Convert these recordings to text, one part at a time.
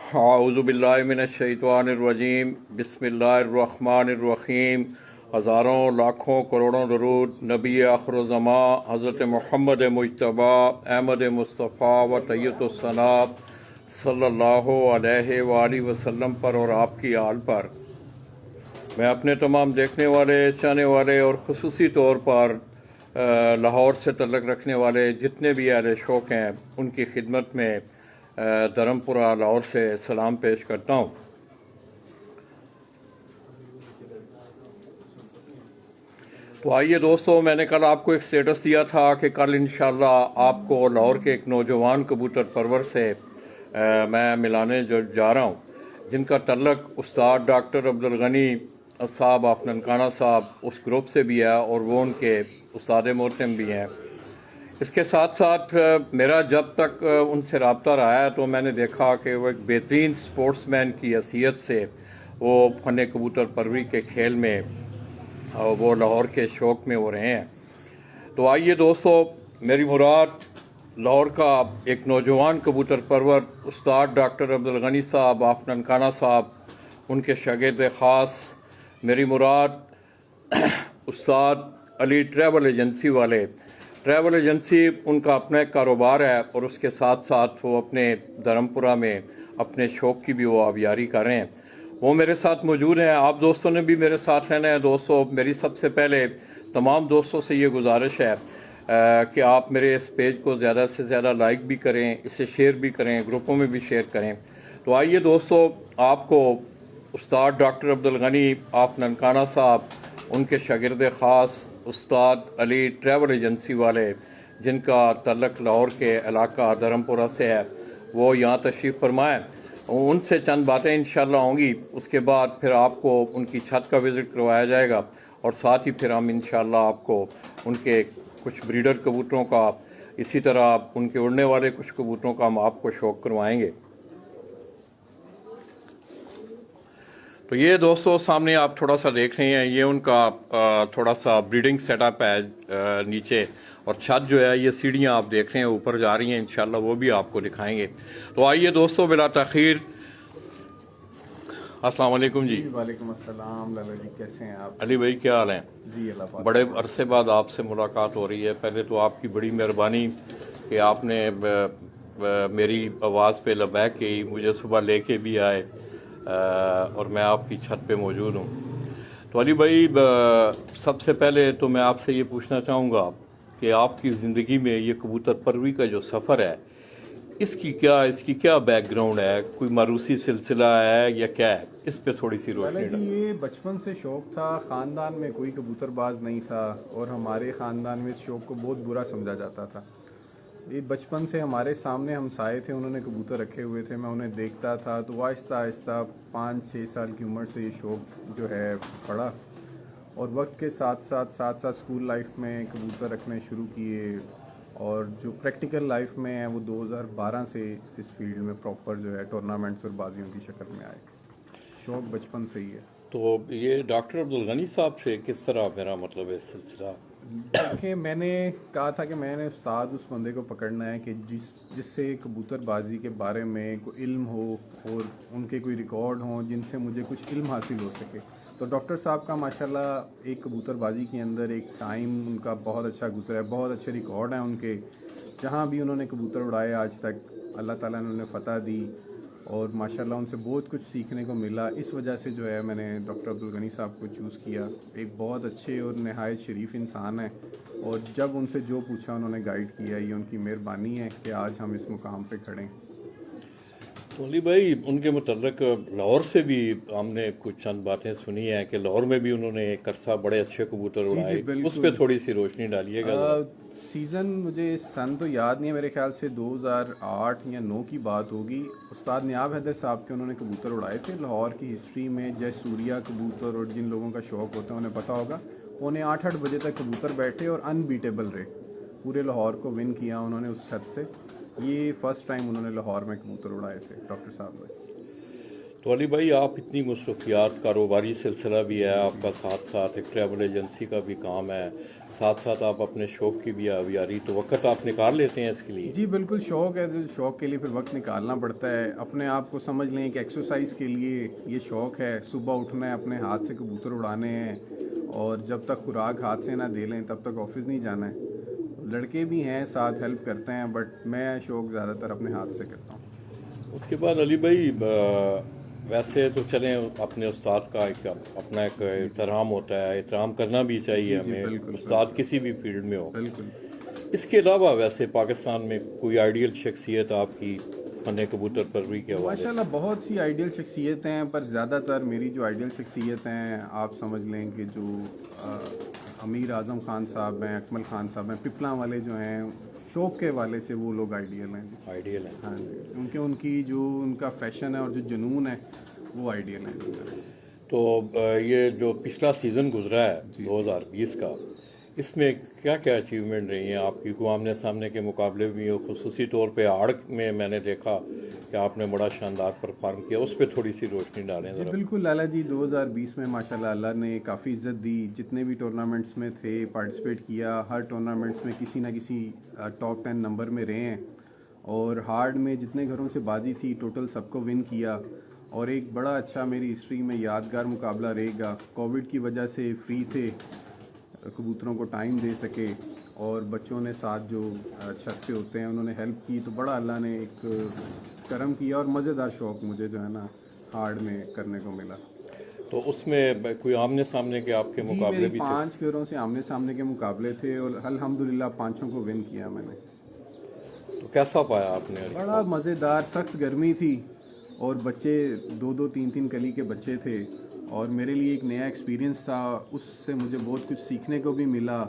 औज़ुबिल्लाहि मिनश्शैतानिर्रजीम बिस्मिल्लाहिर्रहमानिर्रहीम। हज़ारों लाखों करोड़ों दरूद नबी आखिरुज़्ज़मां हज़रत मोहम्मद मुज्तबा अहमद मुस्तफ़ा व तैय्यतुस्सना सल्लल्लाहु अलैहि वालैहि वसल्लम पर और आपकी आल पर। मैं अपने तमाम देखने वाले, चाहने वाले और ख़ुसूसी तौर पर लाहौर से तल्लुक़ रखने वाले जितने भी अहले शौक़ हैं उनकी खिदमत में धर्मपुरा लाहौर से सलाम पेश करता हूँ। तो आइए दोस्तों, मैंने कल आपको एक स्टेटस दिया था कि कल इंशाल्लाह आपको लाहौर के एक नौजवान कबूतर परवर से मैं मिलाने जो जा रहा हूँ, जिनका तल्लुक़ उस्ताद डॉक्टर अब्दुल गनी साहब ऑफ ननकाना साहब उस ग्रुप से भी है और वो उनके उस्ताद मोहतरम भी हैं। इसके साथ साथ मेरा जब तक उनसे रब्ता रहा है तो मैंने देखा कि वो एक बेहतरीन स्पोर्ट्समैन की हैसियत से वो फ़न कबूतर परवरी के खेल में वो लाहौर के शौक़ में हो रहे हैं। तो आइए दोस्तों, मेरी मुराद लाहौर का एक नौजवान कबूतर परवर उस्ताद डॉक्टर अब्दुल गनी साहब ऑफ ननकाना साहब, उनके शागिर्द ख़ास मेरी मुराद उस्ताद अली ट्रैवल एजेंसी वाले। ट्रैवल एजेंसी उनका अपना एक कारोबार है और उसके साथ साथ वो अपने धर्मपुरा में अपने शौक़ की भी वो आबियारी कर रहे हैं। वो मेरे साथ मौजूद हैं। आप दोस्तों ने भी मेरे साथ रहना है। दोस्तों, मेरी सबसे पहले तमाम दोस्तों से ये गुजारिश है कि आप मेरे इस पेज को ज़्यादा से ज़्यादा लाइक भी करें, इसे शेयर भी करें, ग्रुपों में भी शेयर करें। तो आइए दोस्तों, आपको उस्ताद डॉक्टर अब्दुल गनी ऑफ ननकाना साहब, उनके शागिर्द ख़ास उस्ताद अली ट्रैवल एजेंसी वाले, जिनका तल्लुक़ लाहौर के इलाका धर्मपुरा से है, वो यहाँ तशरीफ़ फरमाएँ। उनसे चंद बातें इंशाल्लाह होंगी। उसके बाद फिर आपको उनकी छत का विज़िट करवाया जाएगा और साथ ही फिर हम इंशाल्लाह आपको उनके कुछ ब्रीडर कबूतरों का, इसी तरह उनके उड़ने वाले कुछ कबूतरों का हम आपको शौक़ करवाएंगे। तो ये दोस्तों सामने आप थोड़ा सा देख रहे हैं, ये उनका थोड़ा सा ब्रीडिंग सेटअप है नीचे, और छत जो है ये सीढ़ियाँ आप देख रहे हैं ऊपर जा रही हैं, इंशाल्लाह वो भी आपको दिखाएंगे। तो आइए दोस्तों, बिला तख़ीर, अस्सलाम वालेकुम जी। वालेकुम अस्सलाम। लाला जी कैसे हैं आप? अली भाई क्या हाल हैं? जी अल्लाह पाक। बड़े अरसे बाद आपसे मुलाकात हो रही है। पहले तो आपकी बड़ी मेहरबानी कि आपने मेरी आवाज़ पे लबैक की, मुझे सुबह लेके भी आए और मैं आपकी छत पे मौजूद हूँ। तो अली भाई, सबसे पहले तो मैं आपसे ये पूछना चाहूँगा कि आपकी ज़िंदगी में ये कबूतर परवरी का जो सफ़र है, इसकी क्या बैकग्राउंड है? कोई मारूसी सिलसिला है या क्या है? इस पे थोड़ी सी लाला रोशनी जी, डालें। ये बचपन से शौक़ था। ख़ानदान में कोई कबूतरबाज नहीं था और हमारे ख़ानदान में इस शौक़ को बहुत बुरा समझा जाता था। ये बचपन से हमारे सामने हमसाए थे, उन्होंने कबूतर रखे हुए थे, मैं उन्हें देखता था। तो आहिस्ता आहिस्ता 5-6 साल की उम्र से ये शौक़ जो है बढ़ा और वक्त के साथ साथ स्कूल लाइफ में कबूतर रखने शुरू किए और जो प्रैक्टिकल लाइफ में है वो 2012 से इस फील्ड में प्रॉपर जो है टूर्नामेंट्स और बाजियों की शक्ल में आए। शौक़ बचपन से ही है। तो ये डॉक्टर अब्दुल गनी साहब से किस तरह मेरा मतलब है सिलसिला? देखें, मैंने कहा था कि मैंने उस्ताद उस बंदे को पकड़ना है कि जिससे कबूतरबाजी के बारे में कोई इल्म हो और उनके कोई रिकॉर्ड हों जिनसे मुझे कुछ इल्म हासिल हो सके। तो डॉक्टर साहब का माशाल्लाह एक कबूतरबाजी के अंदर एक टाइम उनका बहुत अच्छा गुजरा है, बहुत अच्छे रिकॉर्ड हैं उनके। जहाँ भी उन्होंने कबूतर उड़ाए आज तक अल्लाह ताला ने उन्हें फ़तह दी और माशाल्लाह उनसे बहुत कुछ सीखने को मिला। इस वजह से जो है मैंने डॉक्टर अब्दुल गनी साहब को चूज़ किया। एक बहुत अच्छे और नहायत शरीफ इंसान है और जब उनसे जो पूछा उन्होंने गाइड किया। ये उनकी मेहरबानी है कि आज हम इस मुकाम पे खड़े हैं। तो अली भाई, उनके मुतल्लिक लाहौर से भी हमने कुछ चंद बातें सुनी हैं कि लाहौर में भी उन्होंने एक अरसा बड़े अच्छे कबूतर जी उड़ाए। बिल्कुल। उस पर थोड़ी सी रोशनी डालिएगा ज़रा। सीज़न मुझे सन तो याद नहीं है, मेरे ख्याल से 2008 या 9 की बात होगी। उस्ताद नियाब हैदर साहब के उन्होंने कबूतर उड़ाए थे। लाहौर की हिस्ट्री में जय सूर्या कबूतर, और जिन लोगों का शौक़ होता है उन्हें पता होगा, उन्हें 8-8 बजे तक कबूतर बैठे और अनबीटेबल रहे। पूरे लाहौर को विन किया उन्होंने उस छत से। ये फ़र्स्ट टाइम उन्होंने लाहौर में कबूतर उड़ाए थे डॉक्टर साहब ने। तो अली भाई, आप इतनी मसरूफियात, कारोबारी सिलसिला भी है आपका, साथ साथ एक ट्रैवल एजेंसी का भी काम है, साथ साथ आप अपने शौक़ की भी आवियारी, तो वक्त आप निकाल लेते हैं इसके लिए? जी बिल्कुल, शौक़ है तो शौक़ के लिए फिर वक्त निकालना पड़ता है। अपने आप को समझ लें कि एक्सरसाइज के लिए ये शौक़ है। सुबह उठना है, अपने हाथ से कबूतर उड़ाने हैं, और जब तक खुराक हाथ से ना दे लें तब तक ऑफिस नहीं जाना है। लड़के भी हैं साथ, हेल्प करते हैं, बट मैं शौक़ ज़्यादातर अपने हाथ से करता हूँ। उसके बाद अली भाई, वैसे तो चलें, अपने उस्ताद का एक अपना एक एहतराम होता है, एहतराम करना भी चाहिए जी हमें, बिल्कुल उस्ताद किसी भी फील्ड में हो। बिल्कुल। इसके अलावा वैसे पाकिस्तान में कोई आइडियल शख्सियत आपकी फन कबूतर परवरी के हवाले से? माशाल्लाह बहुत सी आइडियल शख्सियतें हैं, पर ज़्यादातर मेरी जो आइडियल शख्सियत हैं, आप समझ लें कि जो अमीर आज़म ख़ान साहब हैं, अकमल ख़ान साहब हैं, पिपला वाले जो हैं, शौक़ के हवाले से वो लोग आइडियल हैं जी। आइडियल है। हाँ जी, उनकी जो उनका फैशन है और जो जुनून है वो आइडियल है जी। तो ये जो पिछला सीज़न गुजरा है 2020 का, इसमें क्या क्या अचीवमेंट रही हैं आपकी? को आमने सामने के मुकाबले भी हो, खुसूसी तौर पे आड़ में मैंने देखा कि आपने बड़ा शानदार परफॉर्म किया, उस पर थोड़ी सी रोशनी डालें जी ज़रा। बिल्कुल लाला जी, 2020 में माशाल्लाह अल्लाह ने काफ़ी इज़्ज़त दी। जितने भी टूर्नामेंट्स में थे, पार्टिसिपेट किया, हर टूर्नामेंट्स में किसी ना किसी टॉप 10 नंबर में रहे हैं, और हार्ड में जितने घरों से बाजी थी टोटल सबको विन किया। और एक बड़ा अच्छा मेरी हिस्ट्री में यादगार मुकाबला रहेगा। कोविड की वजह से फ्री थे, कबूतरों को टाइम दे सके, और बच्चों ने साथ जो छत पे होते हैं उन्होंने हेल्प की, तो बड़ा अल्लाह ने एक करम किया, और मज़ेदार शौक़ मुझे जो है ना हार्ड में करने को मिला। तो उसमें कोई आमने सामने के आपके जी मुकाबले मेरी भी थे? 5 घरों से आमने सामने के मुकाबले थे, और अल्हम्दुलिल्लाह पाँचों को विन किया मैंने। तो कैसा पाया आपने? बड़ा मज़ेदार, सख्त गर्मी थी, और बच्चे 2-2 3-3 कली के बच्चे थे, और मेरे लिए एक नया एक्सपीरियंस था। उससे मुझे बहुत कुछ सीखने को भी मिला,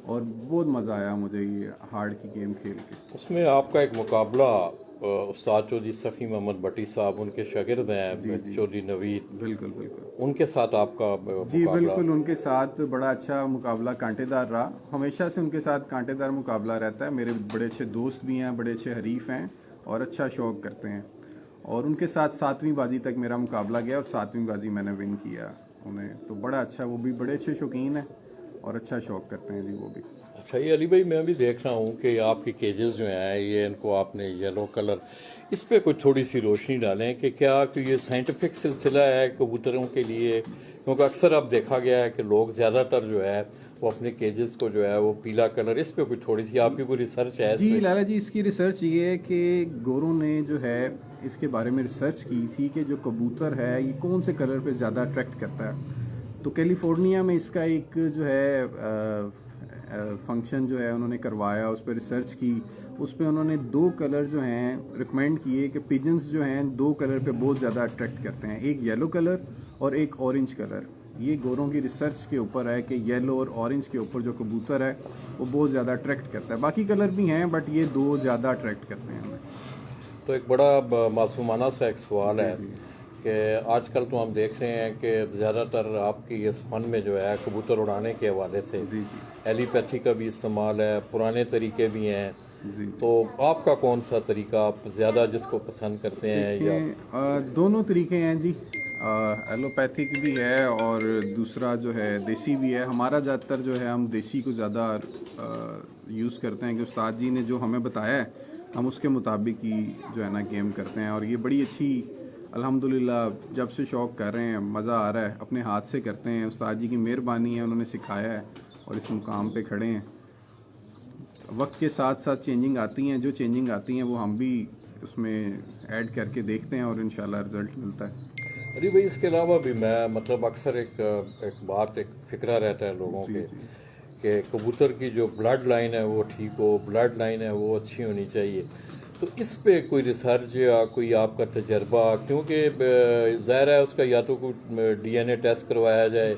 और बहुत मज़ा आया मुझे ये हार्ड की गेम खेल के। उसमें आपका एक मुकाबला उस्ताद चौधरी सखी मोहम्मद भट्टी साहब, उनके शागिर्द हैं चौधरी नवीद, बिल्कुल बिल्कुल उनके साथ आपका जी मुकाबला? बिल्कुल, उनके साथ बड़ा अच्छा मुकाबला कांटेदार रहा। हमेशा से उनके साथ कांटेदार मुकाबला रहता है। मेरे बड़े अच्छे दोस्त भी हैं, बड़े अच्छे हरीफ हैं, और अच्छा शौक़ करते हैं। और उनके साथ 7वीं बाजी तक मेरा मुकाबला गया, और 7वीं बाजी मैंने विन किया उन्हें। तो बड़ा अच्छा, वो भी बड़े अच्छे शौकीन हैं और अच्छा शौक़ करते हैं जी वो भी। अच्छा, ये अली भाई, मैं भी देख रहा हूँ कि आपके केजेस जो हैं, ये इनको आपने येलो कलर, इस पे कुछ थोड़ी सी रोशनी डालें कि क्या कि ये साइंटिफिक सिलसिला है कबूतरों के लिए? क्योंकि अक्सर अब देखा गया है कि लोग ज़्यादातर जो है वो अपने केजेस को जो है वो पीला कलर, इस पे कुछ थोड़ी सी आपकी कोई रिसर्च है इस जी पे? लाला जी, इसकी रिसर्च ये है कि गोरों ने जो है इसके बारे में रिसर्च की थी कि जो कबूतर है ये कौन से कलर पे ज़्यादा अट्रैक्ट करता है। तो कैलिफोर्निया में इसका एक जो है फंक्शन जो है उन्होंने करवाया, उस पर रिसर्च की। उस पर उन्होंने 2 कलर जो हैं रिकमेंड किए कि पिजन्स जो हैं 2 कलर पे बहुत ज़्यादा अट्रैक्ट करते हैं, एक येलो कलर और एक ऑरेंज कलर। ये गोरों की रिसर्च के ऊपर है कि येलो और ऑरेंज के ऊपर जो कबूतर है वो बहुत ज़्यादा अट्रैक्ट करता है। बाकी कलर भी हैं, बट ये 2 ज़्यादा अट्रैक्ट करते हैं हमें। तो एक बड़ा मासूमाना सा एक सवाल है कि आजकल तो हम देख रहे हैं कि ज़्यादातर आपकी इस फन में जो है कबूतर उड़ाने के हवाले से एलीपैथी का भी इस्तेमाल है, पुराने तरीके भी हैं। जी तो आपका कौन सा तरीका आप ज़्यादा जिसको पसंद करते हैं? या दोनों तरीके हैं जी, एलोपैथिक भी है और दूसरा जो है देसी भी है। हमारा ज़्यादातर जो है हम देसी को ज़्यादा यूज़ करते हैं कि उस्ताद जी ने जो हमें बताया है हम उसके मुताबिक ही जो है ना गेम करते हैं। और ये बड़ी अच्छी अल्हम्दुलिल्लाह जब से शौक़ कर रहे हैं मज़ा आ रहा है, अपने हाथ से करते हैं। उस्ताद जी की मेहरबानी है, उन्होंने सिखाया है और इस मुकाम पे खड़े हैं। वक्त के साथ साथ चेंजिंग आती हैं, जो चेंजिंग आती हैं वो हम भी उसमें ऐड करके देखते हैं और इंशाल्लाह रिज़ल्ट मिलता है। अरे भाई, इसके अलावा भी मैं मतलब अक्सर एक फ़िक्रा रहता है लोगों के कि कबूतर की जो ब्लड लाइन है वो ठीक हो, ब्लड लाइन है वो अच्छी होनी चाहिए। तो इस पे कोई रिसर्च या कोई आपका तजर्बा? क्योंकि ज़ाहिर है उसका या तो कोई डीएनए टेस्ट करवाया जाए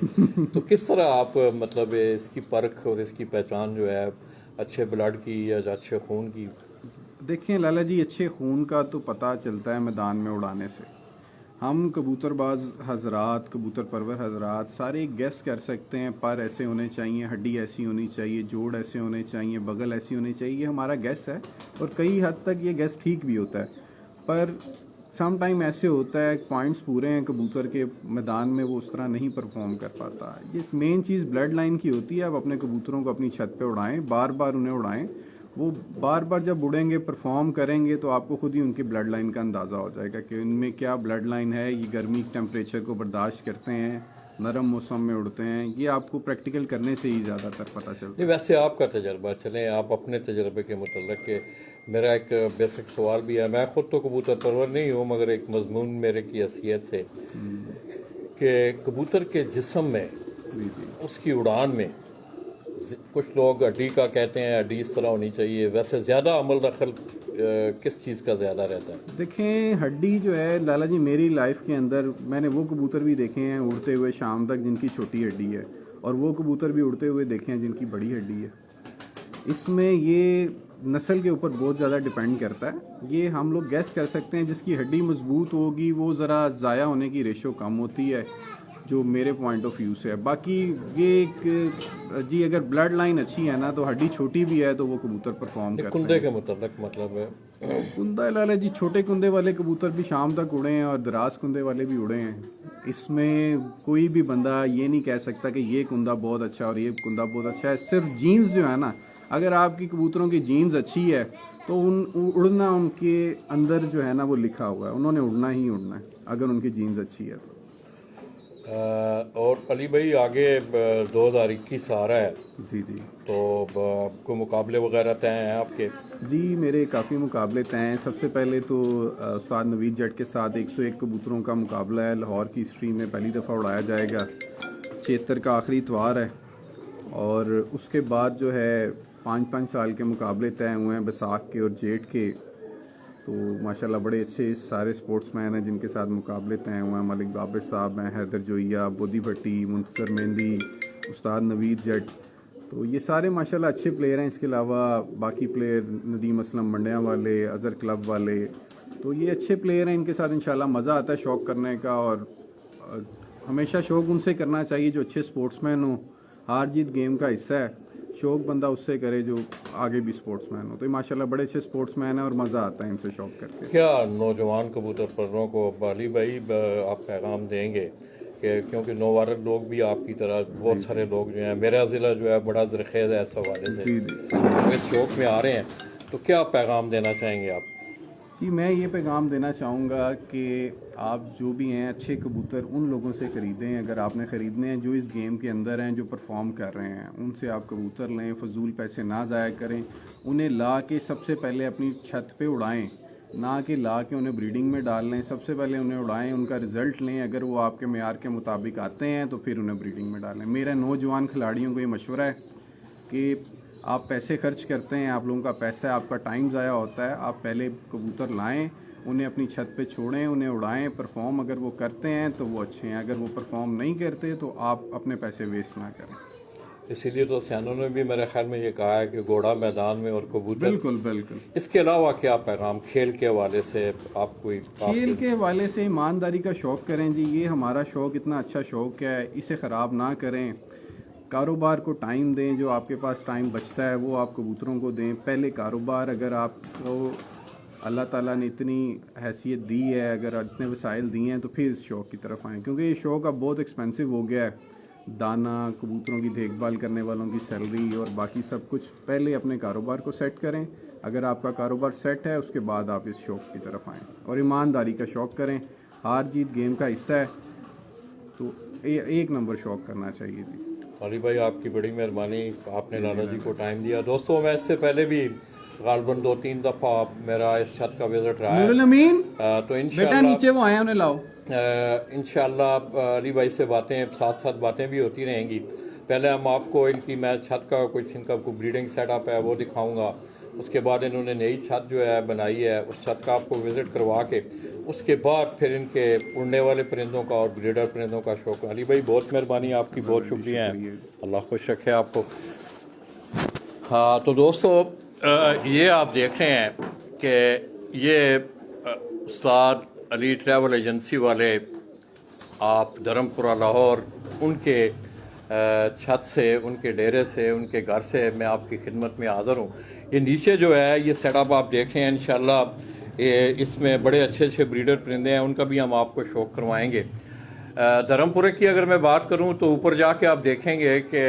तो किस तरह आप मतलब इसकी परख और इसकी पहचान जो है अच्छे ब्लड की या अच्छे खून की? देखें लाला जी, अच्छे खून का तो पता चलता है मैदान में उड़ाने से। हम कबूतरबाज हजरात, कबूतर परवर हजरात सारे गेस कर सकते हैं, पर ऐसे होने चाहिए, हड्डी ऐसी होनी चाहिए, जोड़ ऐसे होने चाहिए, बगल ऐसी होनी चाहिए। ये हमारा गेस है और कई हद तक ये गेस ठीक भी होता है। पर सम टाइम ऐसे होता है पॉइंट्स पूरे हैं कबूतर के मैदान में, वो उस तरह नहीं परफॉर्म कर पाता। ये मेन चीज़ ब्लड लाइन की होती है। आप अपने कबूतरों को अपनी छत पे उड़ाएं, बार बार उन्हें उड़ाएं। वो बार बार जब उड़ेंगे, परफॉर्म करेंगे, तो आपको खुद ही उनकी ब्लड लाइन का अंदाज़ा हो जाएगा कि उनमें क्या ब्लड लाइन है। ये गर्मी टेम्परेचर को बर्दाश्त करते हैं, नरम मौसम में उड़ते हैं। ये आपको प्रैक्टिकल करने से ही ज़्यादातर पता चलता है। नहीं, वैसे आपका तजर्बा, चलें आप अपने तजर्बे के मुतल्लिक़ के, मेरा एक बेसिक सवाल भी है। मैं ख़ुद तो कबूतर परवर नहीं हूँ, मगर एक मजमून मेरे की हैसियत से कि कबूतर के जिस्म में, जी जी। उसकी उड़ान में, कुछ लोग हड्डी का कहते हैं, हड्डी इस तरह होनी चाहिए, वैसे ज़्यादा अमल दखल किस चीज़ का ज़्यादा रहता है? देखें, हड्डी जो है लाला जी, मेरी लाइफ के अंदर मैंने वो कबूतर भी देखे हैं उड़ते हुए शाम तक जिनकी छोटी हड्डी है, और वो कबूतर भी उड़ते हुए देखे हैं जिनकी बड़ी हड्डी है। इसमें ये नस्ल के ऊपर बहुत ज़्यादा डिपेंड करता है। ये हम लोग गैस कर सकते हैं, जिसकी हड्डी मजबूत होगी वो ज़रा ज़ाया होने की रेशो कम होती है, जो मेरे पॉइंट ऑफ व्यू से है। बाकी ये एक जी, अगर ब्लड लाइन अच्छी है ना, तो हड्डी छोटी भी है तो वो कबूतर परफॉर्म करते हैं। कुंदे के मुतल्लिक़ मतलब है, कुंदा लाला जी, छोटे कुंदे वाले कबूतर भी शाम तक उड़े हैं और दराज कुंदे वाले भी उड़े हैं। इसमें कोई भी बंदा ये नहीं कह सकता कि ये कुंदा बहुत अच्छा और ये कुंदा बहुत अच्छा है। सिर्फ जीन्स जो है ना, अगर आपकी कबूतरों की जीन्स अच्छी है तो उड़ना उनके अंदर जो है ना वो लिखा हुआ है, उन्होंने उड़ना ही उड़ना है अगर उनकी जीन्स अच्छी है तो। और अली भाई, आगे 2021 आ रहा है, जी जी। तो कोई मुकाबले वगैरह तय हैं आपके? जी, मेरे काफ़ी मुकाबले तय हैं। सबसे पहले तो उस्ताद नवीद जट के साथ 101 कबूतरों का मुकाबला है, लाहौर की हिस्ट्री में पहली दफ़ा उड़ाया जाएगा। 76 का आखिरी इतवार है। और उसके बाद जो है 5-5 साल के मुकाबले तय हुए हैं, बैसाख के और जेठ के। तो माशाल्लाह बड़े अच्छे सारे स्पोर्ट्समैन हैं जिनके साथ मुकाबले तय हुए हैं। मलिक बाबर साहब हैं, हैदर जोइया, बोदी भट्टी, मुंतज़र मेहंदी, उस्ताद नवीद जट, तो ये सारे माशाल्लाह अच्छे प्लेयर हैं। इसके अलावा बाकी प्लेयर नदीम असलम मंडिया वाले, अज़हर क्लब वाले, तो ये अच्छे प्लेयर हैं। इनके साथ इंशाल्लाह मज़ा आता है शौक़ करने का, और हमेशा शौक़ उनसे करना चाहिए जो अच्छे स्पोर्ट्समैन हो। हार जीत गेम का हिस्सा है, शौक़ बंदा उससे करे जो आगे भी स्पोर्ट्समैन हो। तो ये माशाल्लाह बड़े अच्छे स्पोर्ट्समैन हैं और मज़ा आता है इनसे शौक़ करके। क्या नौजवान कबूतर परवरों को अली भाई आप पैगाम देंगे कि, क्योंकि नौवारद लोग भी आपकी तरह बहुत सारे लोग जो हैं, मेरा ज़िला जो है बड़ा ज़रख़ेज़ है इस हवाले से, जी जी। वो इस शौक़ में आ रहे हैं, तो क्या पैगाम देना चाहेंगे आप? जी, मैं ये पैगाम देना चाहूँगा कि आप जो भी हैं अच्छे कबूतर उन लोगों से ख़रीदें, अगर आपने ख़रीदने हैं जो इस गेम के अंदर हैं, जो परफॉर्म कर रहे हैं, उनसे आप कबूतर लें। फ़जूल पैसे ना ज़ाया करें, उन्हें ला के सबसे पहले अपनी छत पे उड़ाएं, ना कि ला के उन्हें ब्रीडिंग में डाल लें। सबसे पहले उन्हें उड़ाएं, उनका रिज़ल्ट लें, अगर वो आपके मेयार के मुताबिक आते हैं तो फिर उन्हें ब्रीडिंग में डालें। मेरा नौजवान खिलाड़ियों को ये मशवरा है कि आप पैसे खर्च करते हैं, आप लोगों का पैसा है, आपका टाइम ज़ाया होता है, आप पहले कबूतर लाएं, उन्हें अपनी छत पे छोड़ें, उन्हें उड़ाएं। परफॉर्म अगर वो करते हैं तो वो अच्छे हैं, अगर वो परफॉर्म नहीं करते तो आप अपने पैसे वेस्ट ना करें। इसीलिए तो सैनों ने भी मेरे ख्याल में ये कहा है कि घोड़ा मैदान में और कबूतर। बिल्कुल बिल्कुल। इसके अलावा क्या पैगाम खेल के हवाले से आप कोई खेल के हवाले से ईमानदारी का शौक़ करें जी। ये हमारा शौक़ इतना अच्छा शौक़ है, इसे ख़राब ना करें। कारोबार को टाइम दें, जो आपके पास टाइम बचता है वो आप कबूतरों को दें। पहले कारोबार, अगर आपको अल्लाह ताला ने इतनी हैसियत दी है, अगर इतने वसाइल दिए हैं, तो फिर इस शौक़ की तरफ आएँ, क्योंकि ये शौक़ अब बहुत एक्सपेंसिव हो गया है। दाना, कबूतरों की देखभाल करने वालों की सैलरी और बाकी सब कुछ। पहले अपने कारोबार को सेट करें, अगर आपका कारोबार सेट है उसके बाद आप इस शौक़ की तरफ आएँ, और ईमानदारी का शौक़ करें। हार जीत गेम का हिस्सा है, तो एक नंबर शौक़ करना चाहिए जी। अली भाई, आपकी बड़ी मेहरबानी, आपने लाला जी को टाइम दिया। दोस्तों, मैं इससे पहले भी गालबन 2-3 दफ़ा मेरा इस छत का विजिट रहा है, तो इंशाल्लाह नीचे वो आए उन्हें लाओ। इंशाल्लाह अली भाई से बातें साथ साथ बातें भी होती रहेंगी। पहले हम आपको इनकी, मैं छत का कुछ इनका कोई ब्रीडिंग सेटअप है वो दिखाऊंगा। उसके बाद इन्होंने नई छत जो है बनाई है, उस छत का आपको विज़िट करवा के उसके बाद फिर इनके उड़ने वाले परिंदों का और ब्रीडर परिंदों का शौक़। अली भाई, बहुत मेहरबानी आपकी, बहुत शुक्रिया है, अल्लाह खुश रखे आपको। हाँ, तो दोस्तों, ये आप देख रहे हैं कि ये उस्ताद अली ट्रैवल एजेंसी वाले आप धर्मपुरा लाहौर, उनके छत से, उनके डेरे से, उनके घर से मैं आपकी खिदमत में हाज़िर हूँ। ये नीचे जो है ये सेटअप आप देख रहे हैं, इंशाल्लाह इसमें बड़े अच्छे अच्छे ब्रीडर परिंदे हैं, उनका भी हम आपको शौक करवाएंगे। धर्मपुरे की अगर मैं बात करूं तो ऊपर जाके आप देखेंगे कि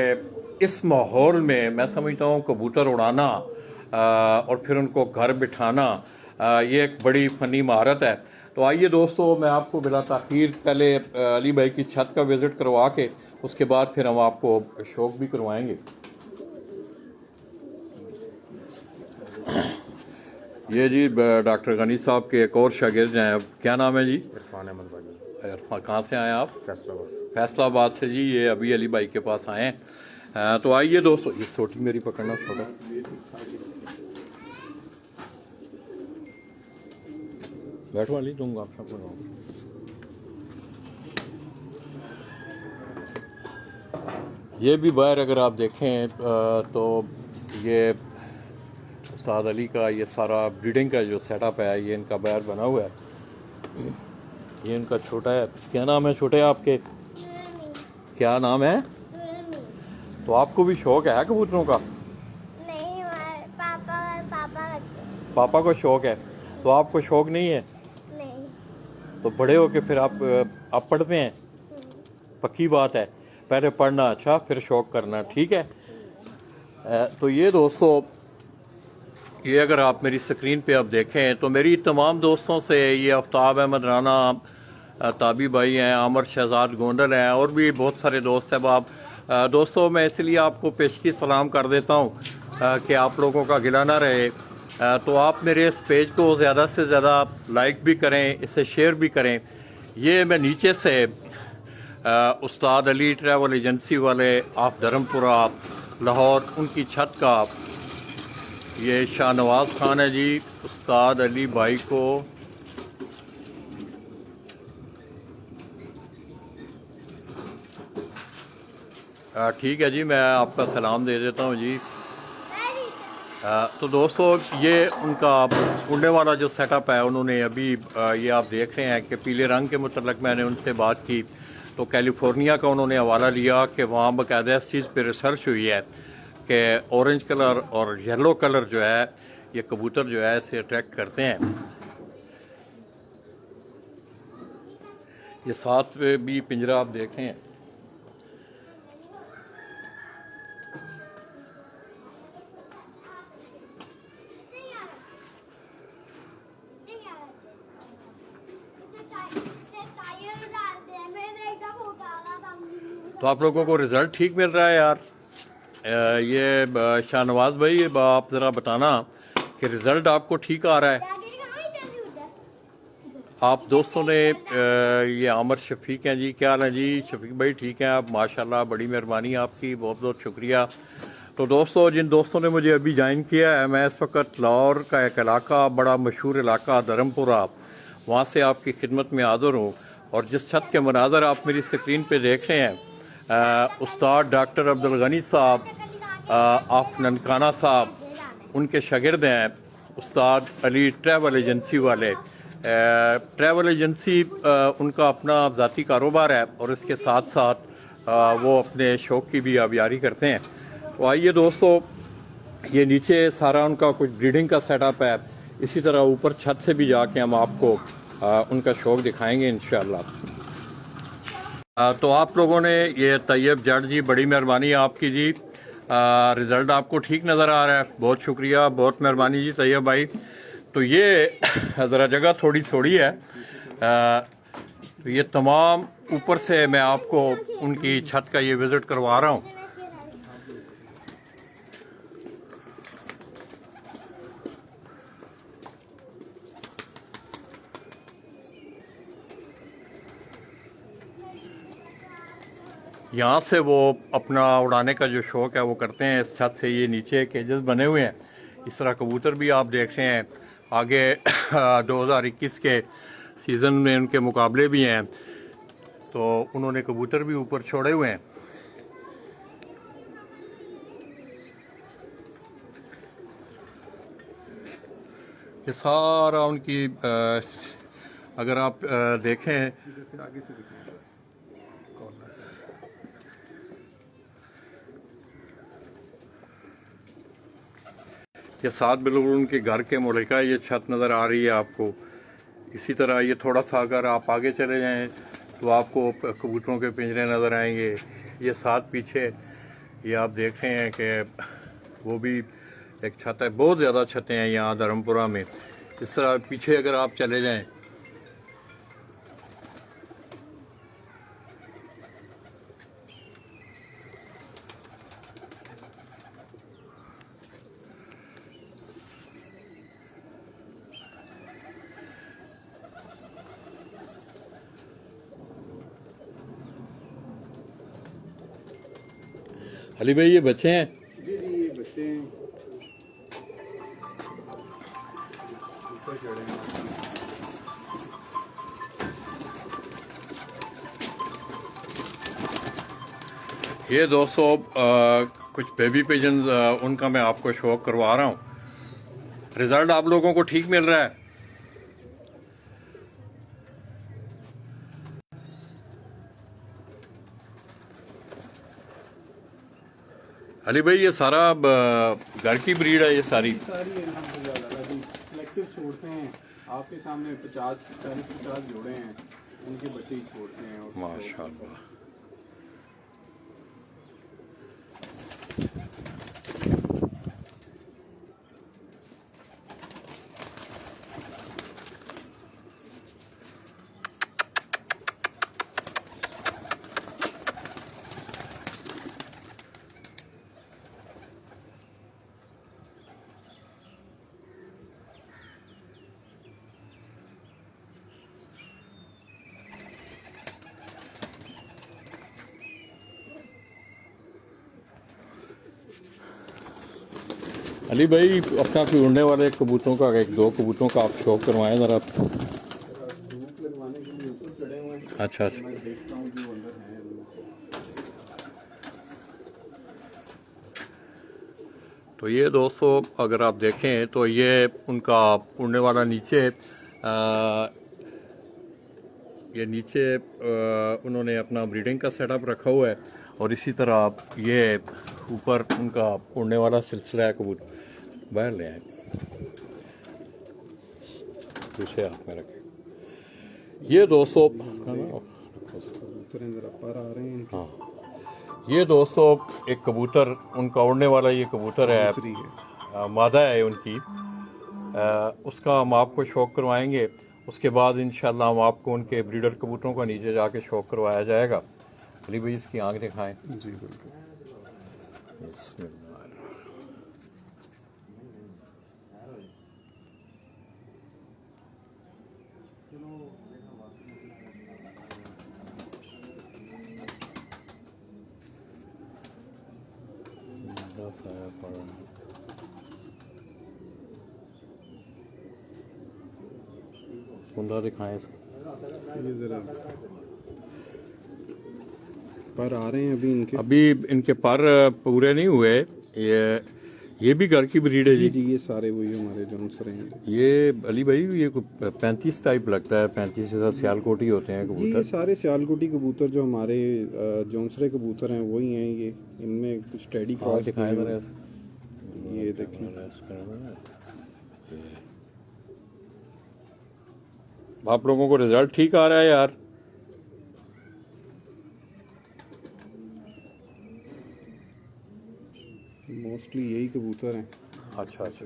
इस माहौल में मैं समझता हूं कबूतर उड़ाना और फिर उनको घर बिठाना ये एक बड़ी फ़नी महारत है। तो आइए दोस्तों, मैं आपको बिला ताख़ीर पहले अली भाई की छत का विज़िट करवा के उसके बाद फिर हम आपको शौक भी करवाएंगे। ये जी डॉक्टर गनी साहब के एक और शागिर्द हैं, क्या नाम है जी? इरफान अहमद भाई। इरफान, कहाँ से आए आप? फैसलाबाद। फैसलाबाद से जी। ये अभी अली भाई के पास आए हैं। तो आइए दोस्तों, ये सोटी मेरी पकड़ना छोटा। बैठो वाली दूंगा आप सबको। ये भी बाहर अगर आप देखें तो ये उस्ताद अली का ये सारा ब्रीडिंग का जो सेटअप है, ये इनका बाहर बना हुआ है। ये इनका छोटा है। क्या नाम है छोटे आपके? क्या नाम है? तो आपको भी शौक है कबूतरों का? नहीं, पापा करते हैं। पापा को शौक है, तो आपको शौक नहीं है? नहीं। तो बड़े हो के फिर आप पढ़ते हैं? पक्की बात है, पहले पढ़ना अच्छा फिर शौक करना, ठीक है। तो ये दोस्तों, ये अगर आप मेरी स्क्रीन पे आप देखें तो मेरी तमाम दोस्तों से, ये आफ्ताब अहमद राना, ताबी भाई हैं, आमर शहजाद गोंडल हैं, और भी बहुत सारे दोस्त हैं। आप दोस्तों, मैं इसलिए आपको पेशगी सलाम कर देता हूँ कि आप लोगों का गिला ना रहे। तो आप मेरे इस पेज को ज़्यादा से ज़्यादा लाइक भी करें, इसे शेयर भी करें। ये मैं नीचे से उस्ताद अली ट्रैवल एजेंसी वाले ऑफ धर्मपुरा लाहौर, उनकी छत का, ये शाहनवाज खान है जी, उस्ताद अली भाई को ठीक है जी, मैं आपका सलाम दे देता हूँ जी। तो दोस्तों, ये उनका उड़ने वाला जो सेटअप है, उन्होंने अभी ये आप देख रहे हैं कि पीले रंग के मुतल्लक मैंने उनसे बात की तो कैलिफोर्निया का उन्होंने हवाला लिया कि वहाँ बाकायदा इस चीज़ पे रिसर्च हुई है कि ऑरेंज कलर और येलो कलर जो है, ये कबूतर जो है इसे अट्रैक्ट करते हैं। ये साथ में भी पिंजरा आप देख रहे हैं। तो आप लोगों को रिज़ल्ट ठीक मिल रहा है यार। ये शाहनवाज भाई, आप ज़रा बताना कि रिज़ल्ट आपको ठीक आ रहा है? आप दोस्तों ने ये आमर शफीक हैं जी, क्या हाल है जी? शफीक भाई ठीक हैं आप? माशाल्लाह, बड़ी मेहरबानी आपकी, बहुत बहुत शुक्रिया। तो दोस्तों, जिन दोस्तों ने मुझे अभी ज्वाइन किया है, मैं इस वक्त लाहौर का एक इलाका, बड़ा मशहूर इलाका धर्मपुरा, वहाँ से आपकी खिदमत में हाज़िर हूँ। और जिस छत के मनाज़र आप मेरी स्क्रीन पे देख रहे हैं, उस्ताद डॉक्टर अब्दुल गनी साहब ऑफ ननकाना साहब, उनके शागिर्द हैं उस्ताद अली ट्रैवल एजेंसी वाले। ट्रैवल एजेंसी उनका अपना ज़ाती कारोबार है और इसके साथ साथ वो अपने शौक़ की भी आबियारी करते हैं। तो आइए दोस्तों, ये नीचे सारा उनका कुछ ब्रीडिंग का सेटअप है। इसी तरह ऊपर छत से भी जाके हम आपको उनका शौक़ दिखाएंगे इंशाअल्लाह। तो आप लोगों ने, ये तैयब जट जी, बड़ी मेहरबानी आपकी जी। रिज़ल्ट आपको ठीक नज़र आ रहा है, बहुत शुक्रिया, बहुत मेहरबानी जी तैयब भाई। तो ये ज़रा जगह थोड़ी थोड़ी है। तो ये तमाम ऊपर से मैं आपको उनकी छत का ये विज़िट करवा रहा हूँ। यहाँ से वो अपना उड़ाने का जो शौक़ है वो करते हैं। इस छत से ये नीचे केजेस बने हुए हैं, इस तरह कबूतर भी आप देख रहे हैं। आगे 2021 के सीज़न में उनके मुकाबले भी हैं, तो उन्होंने कबूतर भी ऊपर छोड़े हुए हैं। ये सारा उनकी अगर आप देखें, आगे से दिखाएं। ये साथ बिल्कुल उनके घर के मुल्का ये छत नज़र आ रही है आपको। इसी तरह ये थोड़ा सा अगर आप आगे चले जाएं तो आपको कबूतरों के पिंजरे नज़र आएंगे। ये साथ पीछे ये आप देख रहे हैं कि वो भी एक छत है। बहुत ज़्यादा छतें हैं यहाँ धर्मपुरा में। इस तरह पीछे अगर आप चले जाएं अली भाई ये बच्चे हैं? जी जी ये बच्चे हैं, ऊपर चढ़े हैं। ये दोस्तों कुछ बेबी पिजन उनका मैं आपको शो करवा रहा हूँ। रिजल्ट आप लोगों को ठीक मिल रहा है? अली भाई ये सारा घर की ब्रीड है? ये सारी अल्हम्दुलिल्लाह अभी सिलेक्टिव छोड़ते हैं। आपके सामने 40-50 जोड़े हैं, उनके बच्चे ही छोड़ते हैं। और माशाल्लाह। अली भाई अपना कोई उड़ने वाले कबूतरों का एक दो कबूतरों का आप शौक करवाएं ज़रा। धूप लगवाने के लिए ऊपर चढ़े हुए हैं। अच्छा अच्छा। मैं देखता हूँ जो अंदर है। तो ये दोस्तों अगर आप देखें तो ये उनका उड़ने वाला नीचे ये नीचे उन्होंने अपना ब्रीडिंग का सेटअप रखा हुआ है और इसी तरह ये ऊपर उनका उड़ने वाला सिलसिला है। कबूतर बाहर ले आए, दूसरे हाथ में रखें। ये दोस्तों कबूतर जरा पर आ रहे हैं। हाँ ये दोस्तों एक कबूतर उनका उड़ने वाला ये कबूतर है, मादा है उनकी। उसका हम आपको शौक करवाएंगे। उसके बाद इंशाल्लाह हम आपको उनके ब्रीडर कबूतरों का नीचे जाके शौक करवाया जाएगा। अली भाई इसकी आंख दिखाएं। जी बिल्कुल। कुंदा दिखाएं इसका। ये जरा पर आ रहे हैं अभी इनके पर पूरे नहीं हुए। ये भी घर की ब्रीड है जी जी। जी ये सारे वही हमारे जोंसरे हैं। ये अली भाई ये 35 टाइप लगता है। 35 जैसा सियालकोटी होते हैं जी कबूतर। ये सारे सियालकोटी कबूतर जो हमारे जोंसरे कबूतर हैं वही हैं। ये इनमें कुछ टेडी क्रॉस दिखाया जरा। ये देखिए। आप लोगों को रिजल्ट ठीक आ रहा है यार? मोस्टली यही कबूतर हैं। अच्छा अच्छा।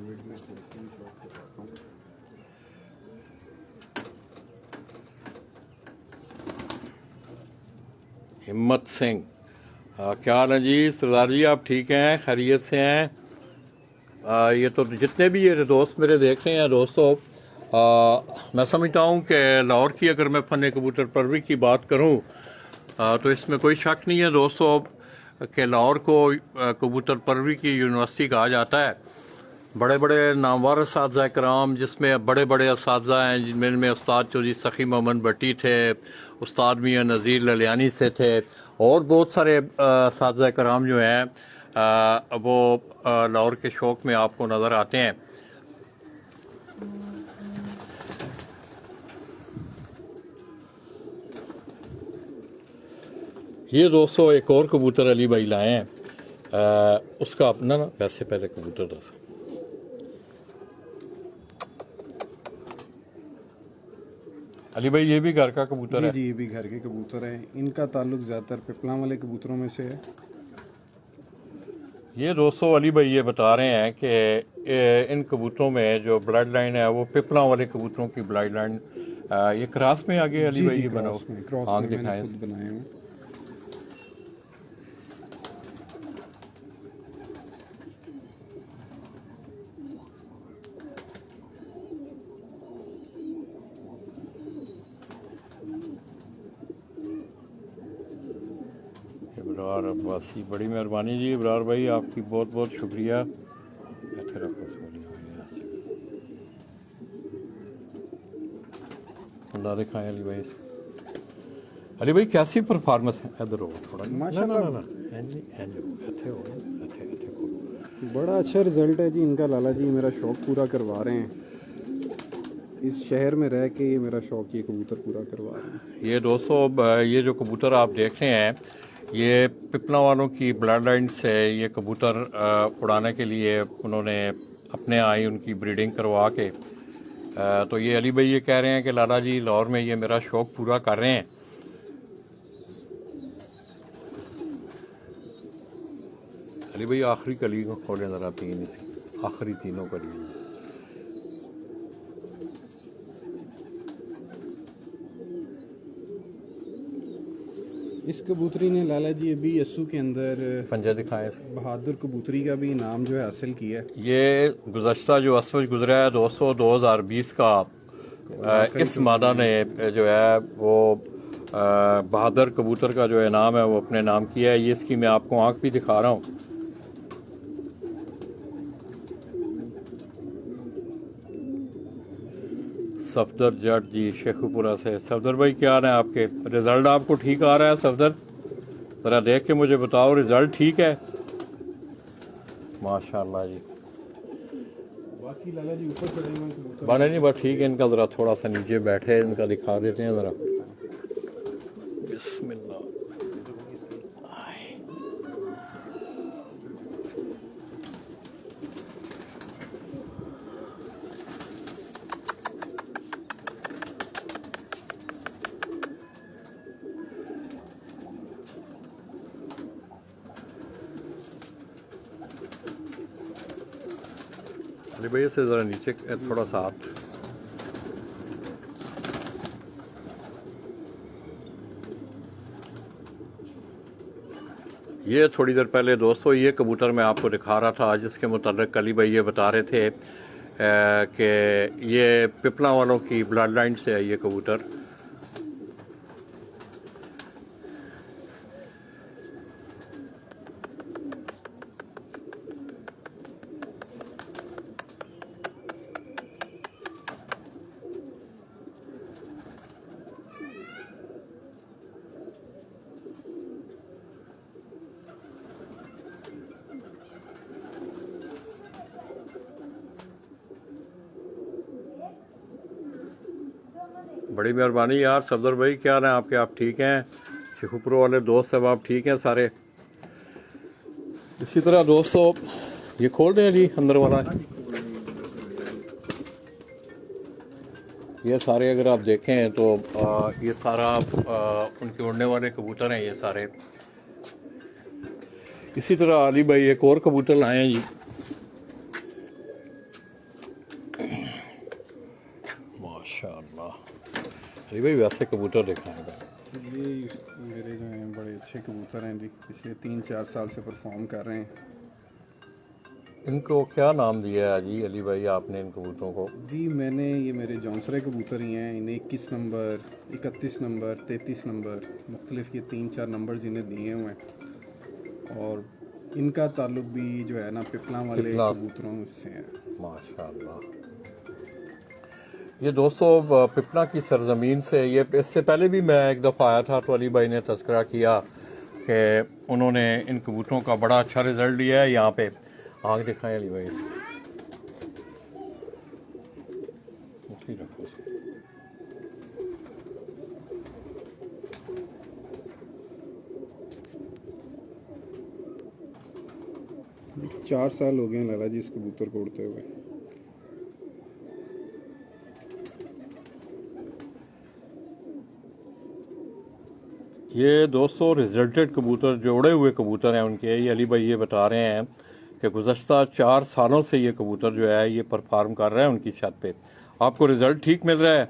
हिम्मत सिंह, क्या हाल है जी? सरदार जी आप ठीक हैं, खैरियत से हैं? ये तो जितने भी ये दोस्त मेरे देख रहे हैं दोस्तों, मैं समझता हूँ कि लाहौर की अगर मैं फ़न कबूतर परवरी की बात करूँ तो इसमें कोई शक नहीं है दोस्तों कि लाहौर को कबूतर परवरी की यूनिवर्सिटी कहा जाता है। बड़े बड़े नामवर असातिज़ा कराम, जिसमें बड़े बड़े असातिज़ा हैं, जिनमें उस्ताद चौधरी सखी मोहम्मद भट्टी थे, उस्ताद मियाँ नज़ीर ललियानी से थे और बहुत सारे असातिज़ा कराम जो हैं वो लाहौर के शौक़ में आपको नज़र आते हैं। ये दोस्तों एक और कबूतर अली भाई लाए हैं। उसका अपना ना वैसे पहले कबूतर दोस्तों अली भाई ये भी घर का कबूतर जी है? जी, ये भी घर के कबूतर हैं। इनका ताल्लुक ज़्यादातर पिपला वाले कबूतरों में से है। ये दोस्तों अली भाई ये बता रहे हैं कि इन कबूतरों में जो ब्लड लाइन है वो पिपला वाले कबूतरों की ब्लड लाइन ये क्रॉस में आगे अली जी भाई जी, ये बना क्रॉस आंख में मैंने दिखाएं। खुद बनाए हैं। इब्रार अब्बासी, बड़ी मेहरबानी जी इब्रार भाई, आपकी बहुत बहुत शुक्रिया। ऐसे रखो सोनी भाई, ऐसे। अल्लाह दिखाएं अली भाई इसको। अली भाई कैसी परफॉर्मेंस है? इधर हो थोड़ा, ना ना माशाल्लाह। ना ना ऐसे हो, ऐसे करो। बड़ा अच्छा रिजल्ट है जी इनका। लाला जी मेरा शौक़ पूरा करवा रहे हैं। इस शहर में रह के ये मेरा शौक़ ये कबूतर पूरा करवा रहे हैं। ये दोस्तों ये जो कबूतर आप देख रहे हैं ये पिपला वालों की ब्लड लाइन से ये कबूतर उड़ाने के लिए उन्होंने अपने यहाँ ही उनकी ब्रीडिंग करवा के तो ये अली भाई ये कह रहे हैं कि लाला जी लाहौर में ये मेरा शौक़ पूरा कर रहे हैं। अली भाई आखिरी कली को खोलें ज़रा, तीन आखिरी तीनों कली। इस कबूतरी ने लाला जी अभी यस्सू के अंदर पंजा दिखाएं इसके। बहादुर कबूतरी का भी इनाम जो है हासिल किया है। ये गुज़श्ता जो असवज गुजरा है दोस्तों 2020 का इस मादा ने जो है वो बहादुर कबूतर का जो इनाम है वो अपने नाम किया है। ये इसकी मैं आपको आंख भी दिखा रहा हूँ। सफदर जट जी शेखुपुरा से। सफदर भाई क्या हाल है आपके? रिजल्ट आपको ठीक आ रहा है सफदर? ज़रा देख के मुझे बताओ रिजल्ट ठीक है? माशाल्लाह जी। बाकी लाला जी ऊपर चढ़े हुए हैं कबूतर। बने नहीं बस ठीक है। इनका ज़रा थोड़ा सा नीचे बैठे, इनका दिखा देते हैं ज़रा। बिस्मिल्लाह। अली भैया से ज़रा नीचे थोड़ा सा हाथ। ये थोड़ी देर पहले दोस्तों ये कबूतर मैं आपको दिखा रहा था जिसके मुताल्लिक अली भाई ये बता रहे थे कि ये पिपला वालों की ब्लड लाइन से है ये कबूतर। बड़ी मेहरबानी यार सफदर भाई, क्या हाल है आपके? आप ठीक हैं? शेखुपुर वाले दोस्त सब आप ठीक हैं सारे? इसी तरह दोस्तों ये खोल दें जी अंदर वाला। ये सारे अगर आप देखें तो ये सारा उनके उड़ने वाले कबूतर हैं ये सारे। इसी तरह अली भाई एक और कबूतर लाए हैं जी। माशाल्लाह अली भाई वैसे कबूतर दिखाएगा। ये मेरे जो हैं बड़े अच्छे कबूतर हैं जी। पिछले 3-4 साल से परफॉर्म कर रहे हैं। इनको क्या नाम दिया है जी अली भाई आपने इन कबूतरों को? जी मैंने ये मेरे जौनसरे कबूतर ही हैं। इन्हें 21 नंबर, 31 नंबर, 33 नंबर मुख्तलिफ ये 3-4 नंबर इन्हें दिए हुए हैं। और इनका ताल्लुक भी जो है ना पिपला वाले पिपला। कबूतरों से है। माशाल्लाह। ये दोस्तों पिपला की सरजमीन से ये इससे पहले भी मैं एक दफ़ा आया था तो अली भाई ने तज़किरा किया कि उन्होंने इन कबूतरों का बड़ा अच्छा रिज़ल्ट लिया है। यहाँ पे आँख दिखाएं अली भाई से। उसी रखो। 4 साल हो गए हैं लाला जी इस कबूतर को उड़ते हुए। ये दोस्तों रिजल्टेड कबूतर जो उड़े हुए कबूतर हैं उनके, ये अली भाई ये बता रहे हैं कि गुज़श्ता 4 सालों से ये कबूतर जो है ये परफॉर्म कर रहे हैं उनकी छत पे। आपको रिजल्ट ठीक मिल रहा है?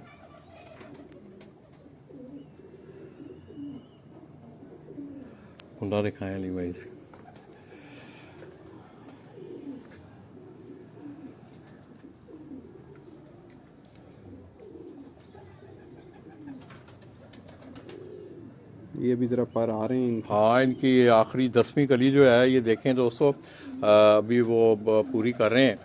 कुंडा दिखाएं अली भाई से। ये भी ज़रा पर आ रहे हैं। हाँ, इनकी आखिरी 10वीं कली जो है ये देखें दोस्तों, अभी वो पूरी कर रहे हैं।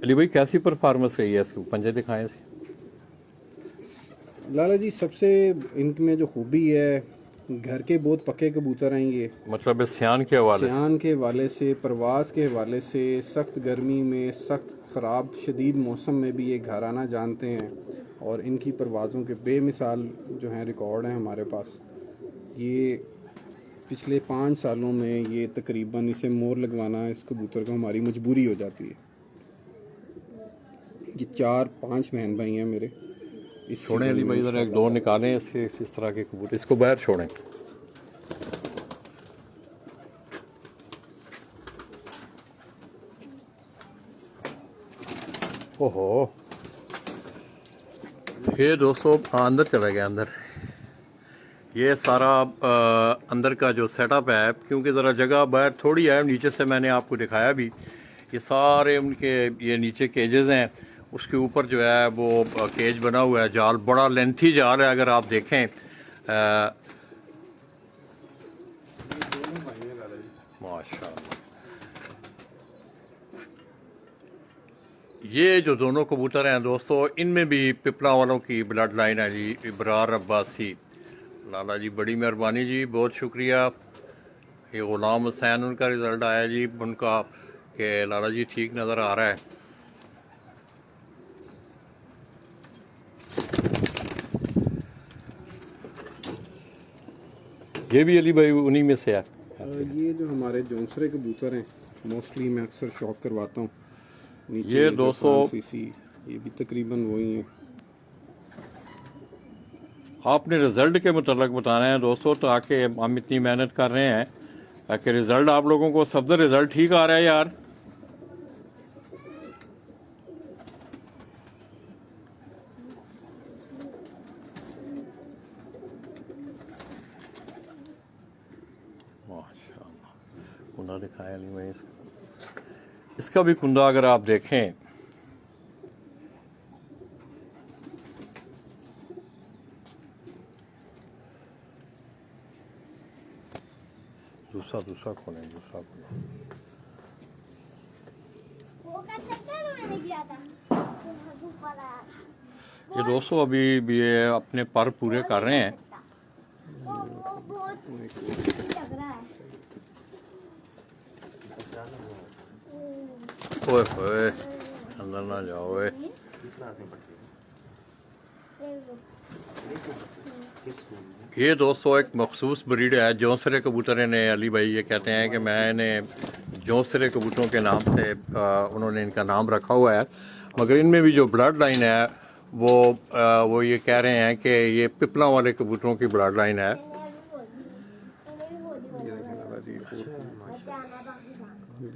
अली भाई कैसी परफॉर्मेंस रही है इसकी, पंजे दिखाएं से। लाला जी सबसे इनमें जो खूबी है, घर के बहुत पक्के कबूतर हैं ये। मतलब इस सियान के हवाले से। सियान के हवाले से, परवास के हवाले से, सख्त गर्मी में, सख्त ख़राब शदीद मौसम में भी ये घर आना जानते हैं। और इनकी परवाज़ों के बेमिसाल जो हैं रिकॉर्ड हैं हमारे पास। ये पिछले 5 सालों में ये तकरीबन इसे मोर लगवाना इस कबूतर को हमारी मजबूरी हो जाती है। ये 4-5 बहन भाई हैं मेरे। इस छोड़ें अली भाई, इधर 1-2 निकालें इसके, इस तरह के कबूतर, इसको बाहर छोड़ें। ओहो, ये दोस्तों अंदर चला गया अंदर। ये सारा अंदर का जो सेटअप है, क्योंकि ज़रा जगह बाहर थोड़ी है, नीचे से मैंने आपको दिखाया भी, ये सारे उनके ये नीचे केजेस हैं, उसके ऊपर जो है वो केज बना हुआ है। जाल बड़ा लेंथी जाल है, अगर आप देखें। माशाल्लाह, ये जो दोनों कबूतर हैं दोस्तों, इनमें भी पिपला वालों की ब्लड लाइन है जी। इब्रार अब्बासी, लाला जी बड़ी मेहरबानी जी, बहुत शुक्रिया। ये ग़ुलाम हुसैन उनका रिज़ल्ट आया जी उनका, कि लाला जी ठीक नज़र आ रहा है। ये भी अली भाई उन्हीं में से है। ये जो हमारे जौनसरे कबूतर हैं, मोस्टली मैं अक्सर शौक करवाता हूँ। ये 200 ये भी तकरीबन वही है। आपने रिज़ल्ट के मुतल्लिक़ बताना है दोस्तों, ताकि हम इतनी मेहनत कर रहे हैं कि रिज़ल्ट आप लोगों को सब रिज़ल्ट ठीक आ रहा है यार। माशाल्लाह, कुंडा दिखाया नहीं मैं इसका भी कुंडा अगर आप देखें, दूसरा खोलें, दूसरा खोलें। वो कर सकते हैं, मैंने किया था धूप वाला। ये दोस्तों अभी भी ये अपने पर पूरे कर रहे हैं। वो बहुत लग रहा है। ओए होए, अंदर ना जाओ। ये दोस्तों एक मखसूस ब्रीड है, जौनसरे कबूतर ने अली भाई ये कहते हैं कि मैंने जौनसरे कबूतरों के नाम से उन्होंने इनका नाम रखा हुआ है, मगर इनमें भी जो ब्लड लाइन है वो ये कह रहे हैं कि ये पिपला वाले कबूतरों की ब्लड लाइन है।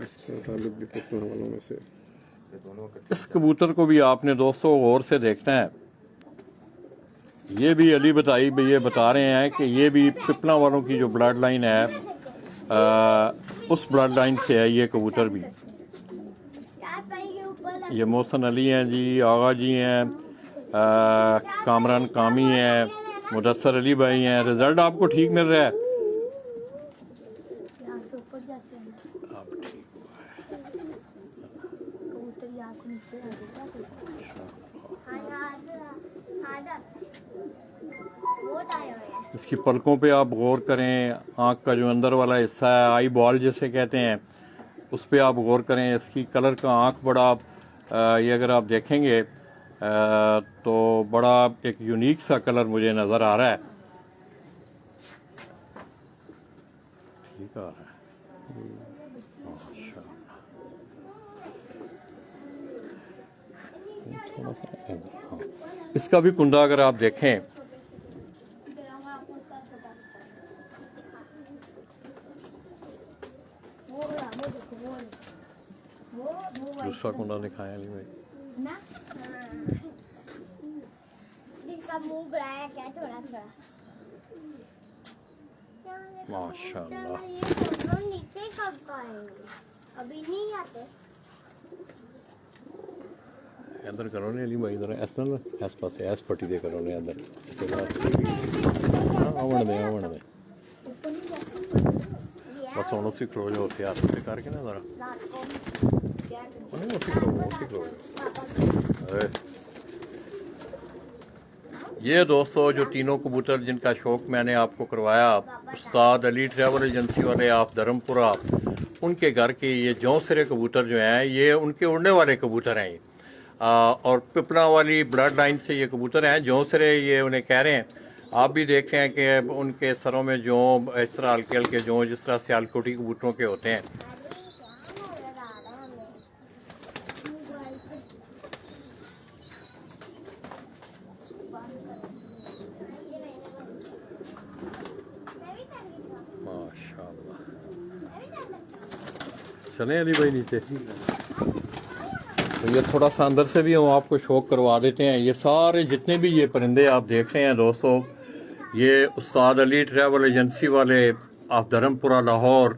इसके ताल्लुक भी पिपला वालों में से। इस कबूतर को भी आपने दोस्तों गौर से देखना है। ये भी अली ये बता रहे हैं कि ये भी पिपला वालों की जो ब्लड लाइन है, उस ब्लड लाइन से है ये कबूतर भी। ये मोहसन अली हैं जी, आगा जी हैं, कामरान कामी हैं, मुदस्सर अली भाई हैं। रिजल्ट आपको ठीक मिल रहा है? इसकी पलकों पे आप गौर करें, आँख का जो अंदर वाला हिस्सा है, आई बॉल जिसे कहते हैं, उस पर आप गौर करें। इसकी कलर का आँख बड़ा, ये अगर आप देखेंगे तो बड़ा एक यूनिक सा कलर मुझे नज़र आ रहा है। ठीक आ रहा है, माशाल्लाह। थोड़ा सा हाँ। इसका भी कुंडा अगर आप देखें दूसरा कुंडा दिखाया अली भाई ना जिसका मुंह बड़ा है क्या थोड़ा थोड़ा माशाल्लाह। ये दोनों नीचे कब आएंगे अभी नहीं आते इधर करो ने अली भाई इधर ऐसा ना इस पास ऐस पट्टी दे करो ने इधर आवन दे बस ਹੁਣ उसी क्लोज होते हाथ पे करके ना जरा रात को क्या उसी क्लोज ये दोस्तों जो तीनों कबूतर जिनका शौक मैंने आपको करवाया उस्ताद अली ट्रैवल एजेंसी वाले आप धर्मपुरा उनके घर के ये जौसरे कबूतर जो हैं ये उनके उड़ने वाले कबूतर हैं और पिपला वाली ब्लड लाइन से ये कबूतर हैं जौसरे ये उन्हें कह रहे हैं। आप भी देख रहे हैं कि उनके सरों में जो इस तरह हल्के हल्के जो जिस तरह सियालकोटी कबूतरों के होते हैं। माशाल्लाह चले अली भाई नीचे तो ये थोड़ा सा अंदर से भी हम आपको शौक करवा देते हैं। ये सारे जितने भी ये परिंदे आप देख रहे हैं दोस्तों ये उस्ताद अली ट्रैवल एजेंसी वाले आप धर्मपुरा लाहौर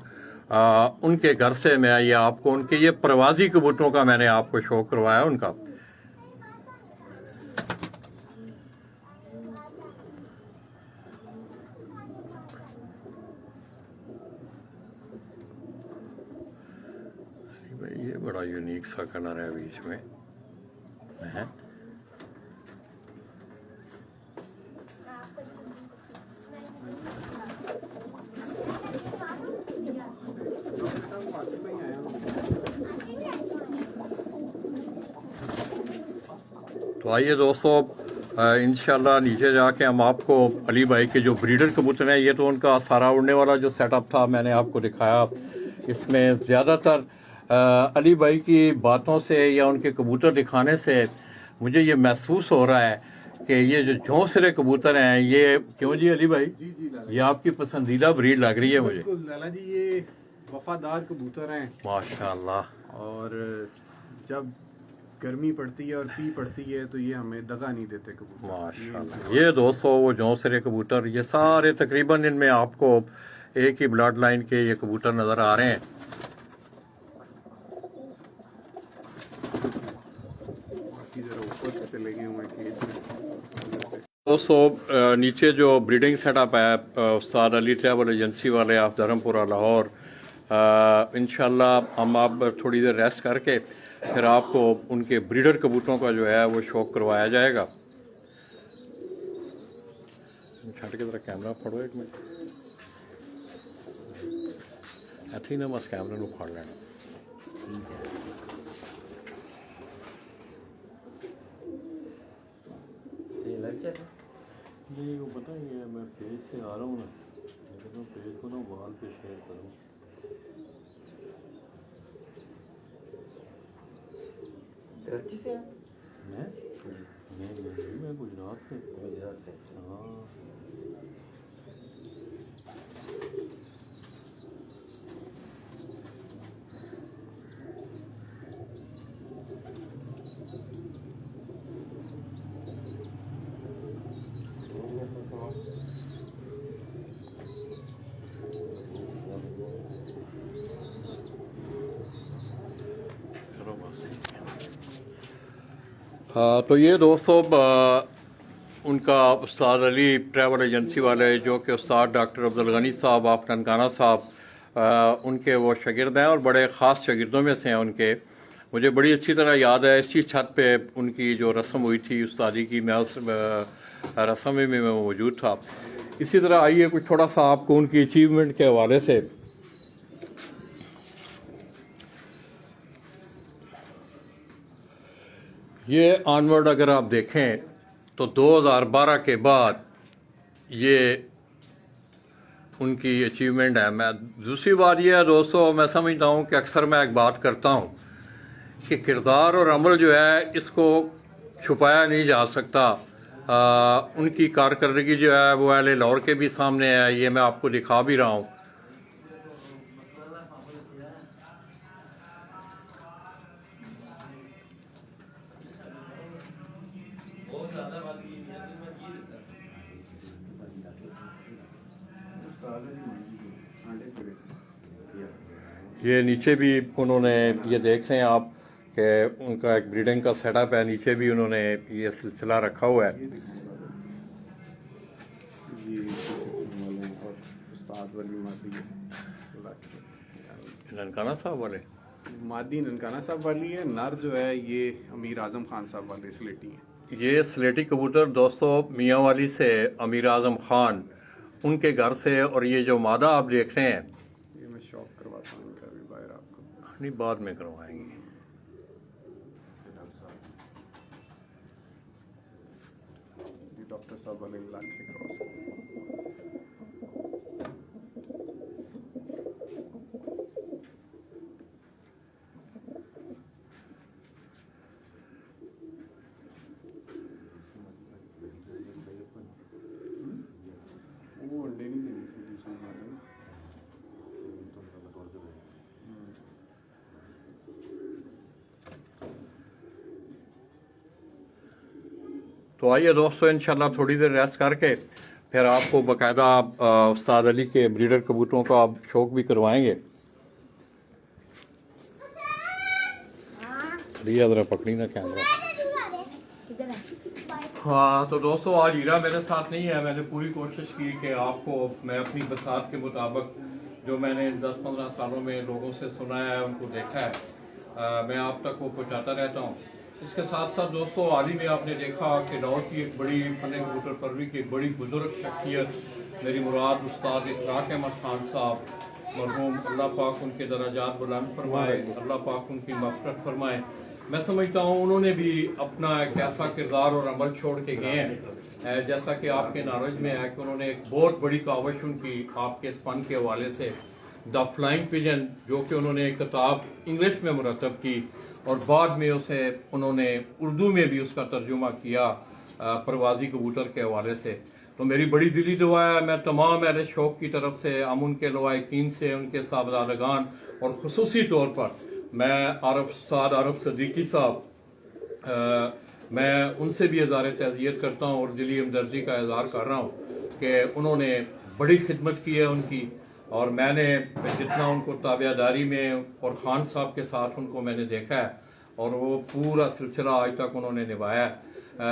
उनके घर से मैं ये आपको उनके ये प्रवासी कबूतरों का मैंने आपको शौक करवाया उनका। भाई ये बड़ा यूनिक सा कलर है बीच में है। तो आइए दोस्तों इंशाल्लाह नीचे जाके हम आपको अली भाई के जो ब्रीडर कबूतर हैं ये तो उनका सारा उड़ने वाला जो सेटअप था मैंने आपको दिखाया। इसमें ज़्यादातर अली भाई की बातों से या उनके कबूतर दिखाने से मुझे ये महसूस हो रहा है कि ये जो झोंसरे कबूतर हैं ये क्यों जी अली भाई ये आपकी पसंदीदा ब्रीड लग रही है मुझे। बिल्कुल लाला जी ये वफादार कबूतर हैं माशाल्लाह और जब गर्मी पड़ती है और पी पड़ती है तो ये हमें दगा नहीं देते कबूतर। माशाल्लाह ये दोस्तों वो झोंसरे कबूतर ये सारे तकरीबन इनमें आपको एक ही ब्लड लाइन के ये कबूतर नज़र आ रहे हैं। दोस्तों नीचे जो ब्रीडिंग सेटअप है उस्ताद अली ट्रैवल एजेंसी वाले आप धर्मपुरा लाहौर इंशाल्लाह हम आप थोड़ी देर रेस्ट करके फिर आपको उनके ब्रीडर कबूतरों का जो है वो शौक करवाया जाएगा। छट के तरह कैमरा फड़ो एक मिनट ऐसे ही ना बस कैमरे को फाड़ लेना। नहीं वो पता ही है मैं पेज से आ रहा हूँ ना लेकिन पेज को ना वॉल पे शेयर करूँ। कराची से मैं गुजरात से हाँ। हाँ तो ये दोस्तों उनका उस्ताद अली ट्रैवल एजेंसी वाले जो कि उस्ताद डॉक्टर अब्दुल गनी साहब आप ननकाना साहब उनके वो शागिर्द हैं और बड़े ख़ास शागिर्दों में से हैं उनके। मुझे बड़ी अच्छी तरह याद है इसी छत पे उनकी जो रस्म हुई थी उस्तादी की मैं उस रस्म में मैं मौजूद था। इसी तरह आइए कुछ थोड़ा सा आपको उनकी अचीवमेंट के हवाले से ये ऑनवर्ड अगर आप देखें तो 2012 के बाद ये उनकी अचीवमेंट है। मैं दूसरी बात यह है दोस्तों मैं समझता हूँ कि अक्सर मैं एक बात करता हूँ कि किरदार और अमल जो है इसको छुपाया नहीं जा सकता। उनकी कारकर्दगी जो है वो अहले लाहौर के भी सामने है, ये मैं आपको दिखा भी रहा हूँ। ये नीचे भी उन्होंने, ये देख रहे हैं आप कि उनका एक ब्रीडिंग का सेटअप है, नीचे भी उन्होंने ये सिलसिला रखा हुआ है। ये और उस्ताद वाली ननकाना साहब वाले मादी ननकाना साहब वाली है। नर जो है ये अमीर आजम खान साहब वाले स्लेटी हैं। ये स्लेटी कबूतर दोस्तों मियाँ वाली से अमीर आजम खान उनके घर से, और ये जो मादा आप देख रहे हैं ये मैं शौक करवाता हूँ इनका भी बाहर आपको। नहीं, बाद में करवाएंगे। ये डॉक्टर साहब वाले इलाके क्रॉस। वो अंडे नहीं देनी थी दूसरी बात है। तो आइए दोस्तों, इंशाल्लाह थोड़ी देर रेस्ट करके फिर आपको बाकायदा उस्ताद अली के ब्रीडर कबूतरों का आप शौक भी करवाएंगे। लिया ज़रा पकड़ी ना कैमरा। हाँ तो दोस्तों, आज हीरा मेरे साथ नहीं है। मैंने पूरी कोशिश की कि आपको मैं अपनी बसात के मुताबिक जो मैंने 10-15 सालों में लोगों से सुना है, उनको देखा है, मैं आप तक वो पहुँचाता रहता हूँ। इसके साथ साथ दोस्तों, हाल ही में आपने देखा कि लाहौर की एक बड़ी फन कबूतर परवरी की एक बड़ी बुजुर्ग शख्सियत, मेरी मुराद उस्ताद इकराक अहमद खान साहब मरहूम, अल्लाह पाक उनके दराजात बुलंद फरमाए, अल्लाह पाक उनकी मग़फ़िरत फरमाए। मैं समझता हूँ उन्होंने भी अपना एक ऐसा किरदार और अमल छोड़ के गए हैं, जैसा कि आपके नॉलेज में है कि उन्होंने एक बहुत बड़ी काविश उनकी आपके इस फन के हवाले से द फ्लाइंग पिजन, जो कि उन्होंने एक किताब इंग्लिश में मुरतब की और बाद में उसे उन्होंने उर्दू में भी उसका तर्जुमा किया परवाजी कबूतर के हवाले से। तो मेरी बड़ी दिली दुआ है, मैं तमाम अहले शौक की तरफ से, हम उनके लवाकिन से, उनके साहबजादगान और ख़ुसूसी तौर पर मैं उस्ताद आरफ सदीकी साहब, मैं उनसे भी इज़हार तज़ियत करता हूँ और दिली हमदर्दी का इज़हार कर रहा हूँ कि उन्होंने बड़ी खिदमत की है उनकी, और मैंने जितना उनको ताबियादारी में और ख़ान साहब के साथ उनको मैंने देखा है और वो पूरा सिलसिला आज तक उन्होंने निभाया है।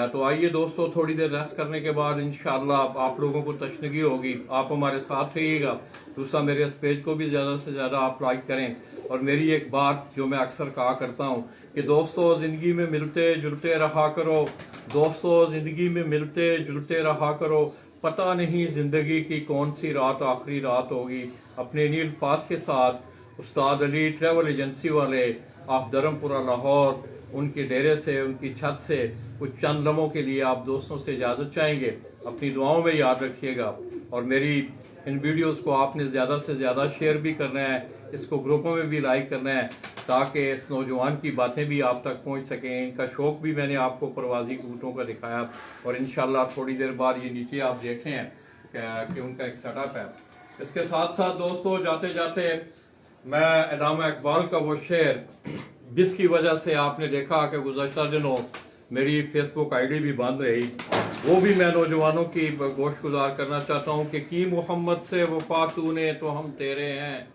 तो आइए दोस्तों, थोड़ी देर रेस्ट करने के बाद इंशाअल्लाह आप लोगों को तशनगी होगी, आप हमारे साथ रहिएगा। दूसरा, मेरे इस पेज को भी ज़्यादा से ज़्यादा आप लाइक करें। और मेरी एक बात जो मैं अक्सर कहा करता हूँ कि दोस्तों, ज़िंदगी में मिलते जुलते रहा करो, दोस्तों ज़िंदगी में मिलते जुलते रहा करो, पता नहीं ज़िंदगी की कौन सी रात आखिरी रात होगी। अपने इन्हीं अल्फाज के साथ उस्ताद अली ट्रैवल एजेंसी वाले आप धर्मपुरा लाहौर, उनके डेरे से, उनकी छत से कुछ चंद लम्हों के लिए आप दोस्तों से इजाज़त चाहेंगे। अपनी दुआओं में याद रखिएगा और मेरी इन वीडियोस को आपने ज़्यादा से ज़्यादा शेयर भी करना है, इसको ग्रुपों में भी लाइक करना है, ताकि इस नौजवान की बातें भी आप तक पहुंच सकें। इनका शौक़ भी मैंने आपको परवाजी कबूतरों का दिखाया और इंशाल्लाह थोड़ी देर बाद ये नीचे आप देख रहे हैं कि उनका एक सेटअप है। इसके साथ साथ दोस्तों, जाते जाते मैं अल्लामा इकबाल का वो शेर, जिसकी वजह से आपने देखा कि गुज़श्ता दिनों मेरी फेसबुक आईडी भी बंद रही, वो भी मैं नौजवानों की गोशगुजार करना चाहता हूँ कि मोहम्मद से वफा तूने तो हम तेरे हैं,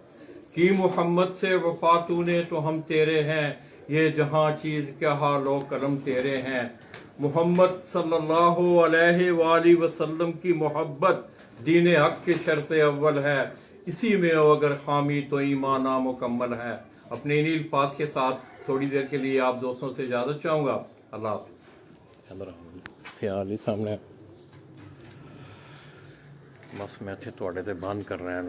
की मोहम्मद से वफा तूने तो हम तेरे हैं, ये जहाँ चीज़ क्या हालो कलम तेरे हैं। मोहम्मद सल्लल्लाहु अलैहि वसल्लम की मोहब्बत दीन हक की शर्त अव्वल है, इसी में अगर खामी तो ईमान नामुकम्मल है। अपने इन्हीं अल्फाज के साथ थोड़ी देर के लिए आप दोस्तों से इजाज़त चाहूँगा। अल्लाह हाफ़िज़। सामने बस मैं थे थोड़े ते बंद कर रहे हैं।